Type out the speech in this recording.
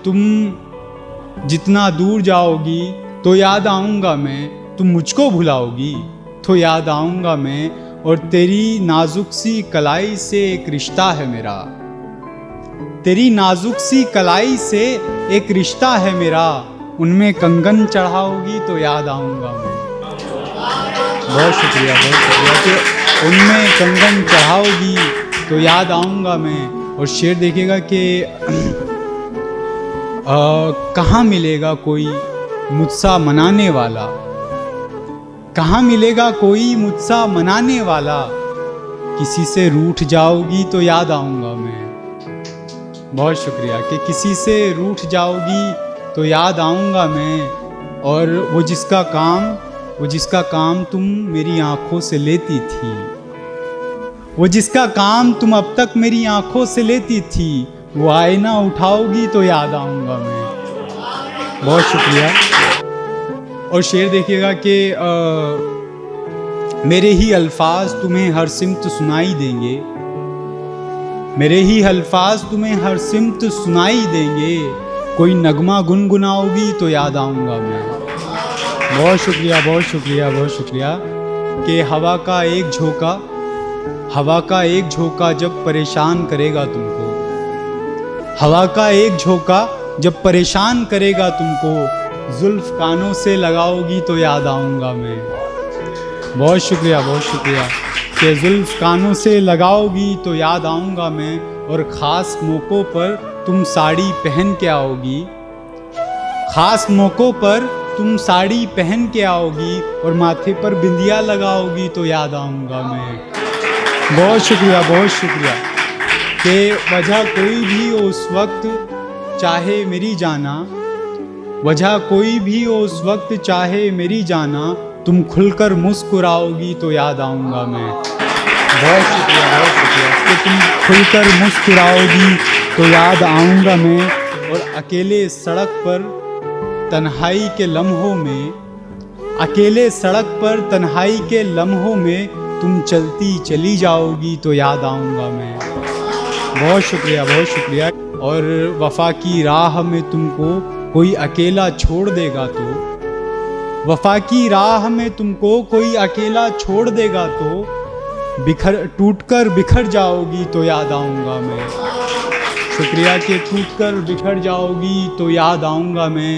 तुम जितना दूर जाओगी तो याद आऊँगा मैं, तुम मुझको भुलाओगी तो याद आऊँगा मैं, और तेरी नाजुक सी कलाई से एक रिश्ता है मेरा, तेरी नाजुक सी कलाई से एक रिश्ता है मेरा, उनमें कंगन चढ़ाओगी तो याद आऊँगा मैं। बहुत शुक्रिया कि उनमें कंगन चढ़ाओगी तो याद आऊँगा मैं। और शेर देखिएगा कि कहाँ मिलेगा कोई मुझसा मनाने वाला, कहाँ मिलेगा कोई मुझसा मनाने वाला, किसी से रूठ जाओगी तो याद आऊँगा मैं। बहुत शुक्रिया कि किसी से रूठ जाओगी तो याद आऊँगा मैं, और वो जिसका काम तुम मेरी आँखों से लेती थी, वो जिसका काम तुम अब तक मेरी आँखों से लेती थी, वो आईना उठाओगी तो याद आऊँगा मैं। बहुत शुक्रिया। और शेर देखिएगा कि मेरे ही अल्फाज तुम्हें हर सिमत सुनाई देंगे, मेरे ही अल्फाज तुम्हें हर सिमत सुनाई देंगे, कोई नगमा गुनगुनाओगी तो याद आऊँगा मैं। बहुत शुक्रिया, बहुत शुक्रिया, बहुत शुक्रिया कि हवा का एक झोंका जब परेशान करेगा तुमको, हवा का एक झोंका जब परेशान करेगा तुमको, जुल्फ कानों से लगाओगी तो याद आऊँगा मैं। बहुत शुक्रिया, बहुत शुक्रिया कि जुल्फ कानों से लगाओगी तो याद आऊँगा मैं, और ख़ास मौक़ों पर तुम साड़ी पहन के आओगी, ख़ास मौक़ों पर तुम साड़ी पहन के आओगी, और माथे पर बिंदिया लगाओगी तो याद आऊँगा मैं। बहुत शुक्रिया, बहुत शुक्रिया कि वजह कोई भी हो उस वक्त चाहे मेरी जाना, वजह कोई भी हो उस वक्त चाहे मेरी जाना, तुम खुलकर मुस्कुराओगी तो याद आऊँगा मैं। बहुत शुक्रिया कि तुम खुलकर मुस्कुराओगी तो याद आऊँगा मैं, और अकेले सड़क पर तन्हाई के लम्हों में, अकेले सड़क पर तन्हाई के लम्हों में तुम चलती चली जाओगी तो याद आऊँगा मैं। बहुत शुक्रिया, बहुत शुक्रिया। और वफ़ा की राह में तुमको कोई अकेला छोड़ देगा तो, वफ़ा की राह में तुमको कोई अकेला छोड़ देगा तो, टूटकर बिखर जाओगी तो याद आऊँगा मैं। शुक्रिया कि टूटकर बिखर जाओगी तो याद आऊँगा मैं।